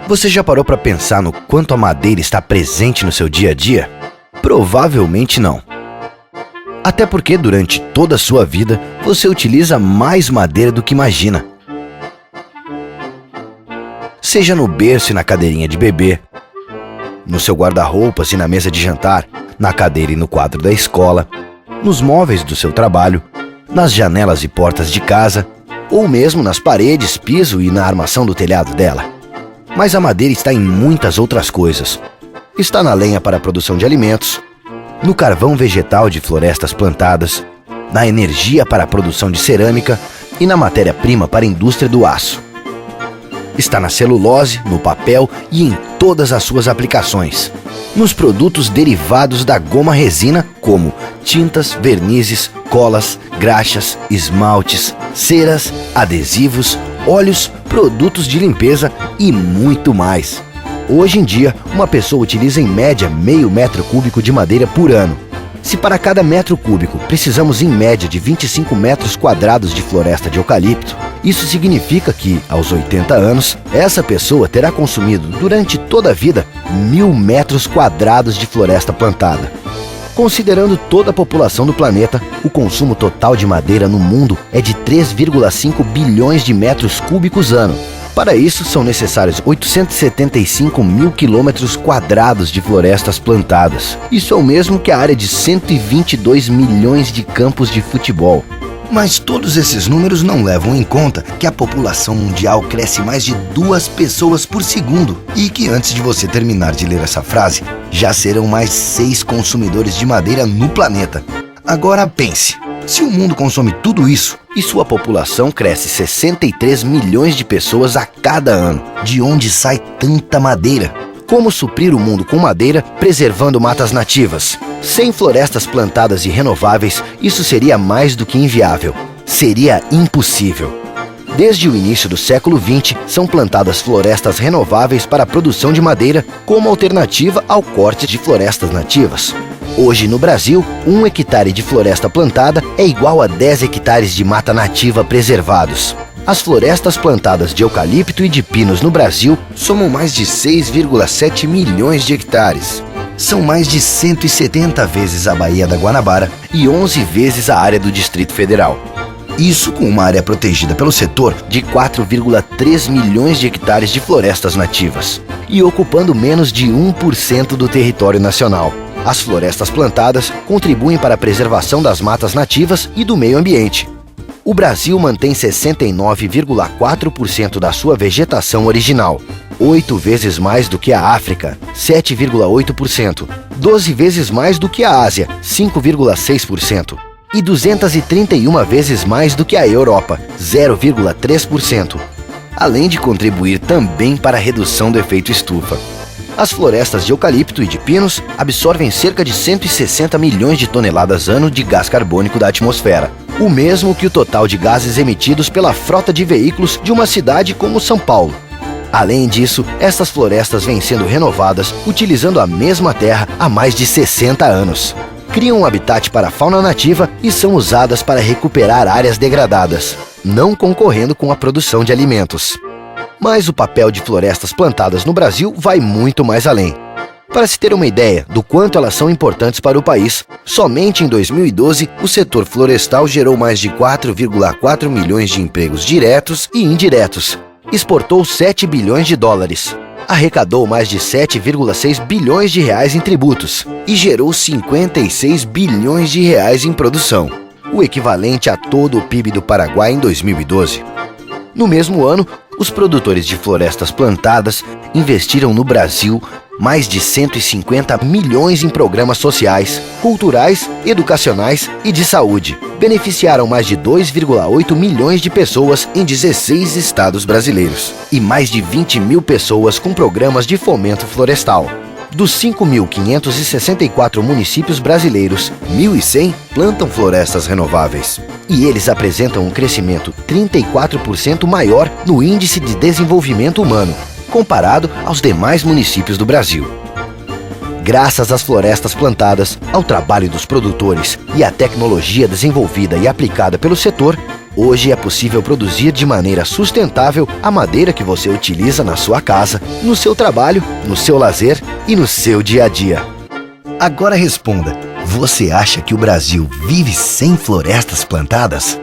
Você já parou para pensar no quanto a madeira está presente no seu dia a dia? Provavelmente não. Até porque durante toda a sua vida você utiliza mais madeira do que imagina. Seja no berço e na cadeirinha de bebê, no seu guarda-roupas e na mesa de jantar, na cadeira e no quadro da escola, nos móveis do seu trabalho, nas janelas e portas de casa, ou mesmo nas paredes, piso e na armação do telhado dela. Mas a madeira está em muitas outras coisas. Está na lenha para a produção de alimentos, no carvão vegetal de florestas plantadas, na energia para a produção de cerâmica e na matéria-prima para a indústria do aço. Está na celulose, no papel e em todas as suas aplicações. Nos produtos derivados da goma resina, como tintas, vernizes, colas, graxas, esmaltes, ceras, adesivos, óleos, produtos de limpeza e muito mais. Hoje em dia, uma pessoa utiliza em média meio metro cúbico de madeira por ano. Se para cada metro cúbico precisamos em média de 25 metros quadrados de floresta de eucalipto, isso significa que, aos 80 anos, essa pessoa terá consumido durante toda a vida 1.000 metros quadrados de floresta plantada. Considerando toda a população do planeta, o consumo total de madeira no mundo é de 3,5 bilhões de metros cúbicos ano. Para isso, são necessários 875 mil quilômetros quadrados de florestas plantadas. Isso é o mesmo que a área de 122 milhões de campos de futebol. Mas todos esses números não levam em conta que a população mundial cresce mais de 2 pessoas por segundo e que antes de você terminar de ler essa frase, já serão mais 6 consumidores de madeira no planeta. Agora pense, se o mundo consome tudo isso e sua população cresce 63 milhões de pessoas a cada ano, de onde sai tanta madeira? Como suprir o mundo com madeira, preservando matas nativas? Sem florestas plantadas e renováveis, isso seria mais do que inviável. Seria impossível. Desde o início do século XX, são plantadas florestas renováveis para a produção de madeira como alternativa ao corte de florestas nativas. Hoje, no Brasil, 1 hectare de floresta plantada é igual a 10 hectares de mata nativa preservados. As florestas plantadas de eucalipto e de pinos no Brasil somam mais de 6,7 milhões de hectares. São mais de 170 vezes a Baía da Guanabara e 11 vezes a área do Distrito Federal. Isso com uma área protegida pelo setor de 4,3 milhões de hectares de florestas nativas e ocupando menos de 1% do território nacional. As florestas plantadas contribuem para a preservação das matas nativas e do meio ambiente. O Brasil mantém 69,4% da sua vegetação original, 8 vezes mais do que a África, 7,8%, 12 vezes mais do que a Ásia, 5,6%, e 231 vezes mais do que a Europa, 0,3%, além de contribuir também para a redução do efeito estufa. As florestas de eucalipto e de pinos absorvem cerca de 160 milhões de toneladas ano de gás carbônico da atmosfera, o mesmo que o total de gases emitidos pela frota de veículos de uma cidade como São Paulo. Além disso, essas florestas vêm sendo renovadas utilizando a mesma terra há mais de 60 anos. Criam um habitat para a fauna nativa e são usadas para recuperar áreas degradadas, não concorrendo com a produção de alimentos. Mas o papel de florestas plantadas no Brasil vai muito mais além. Para se ter uma ideia do quanto elas são importantes para o país, somente em 2012 o setor florestal gerou mais de 4,4 milhões de empregos diretos e indiretos, exportou 7 bilhões de dólares, arrecadou mais de 7,6 bilhões de reais em tributos e gerou 56 bilhões de reais em produção, o equivalente a todo o PIB do Paraguai em 2012. No mesmo ano, os produtores de florestas plantadas investiram no Brasil mais de 150 milhões em programas sociais, culturais, educacionais e de saúde. Beneficiaram mais de 2,8 milhões de pessoas em 16 estados brasileiros e mais de 20 mil pessoas com programas de fomento florestal. Dos 5.564 municípios brasileiros, 1.100 plantam florestas renováveis. E eles apresentam um crescimento 34% maior no Índice de Desenvolvimento Humano, comparado aos demais municípios do Brasil. Graças às florestas plantadas, ao trabalho dos produtores e à tecnologia desenvolvida e aplicada pelo setor, Hoje é possível produzir de maneira sustentável a madeira que você utiliza na sua casa, no seu trabalho, no seu lazer e no seu dia a dia. Agora responda: você acha que o Brasil vive sem florestas plantadas?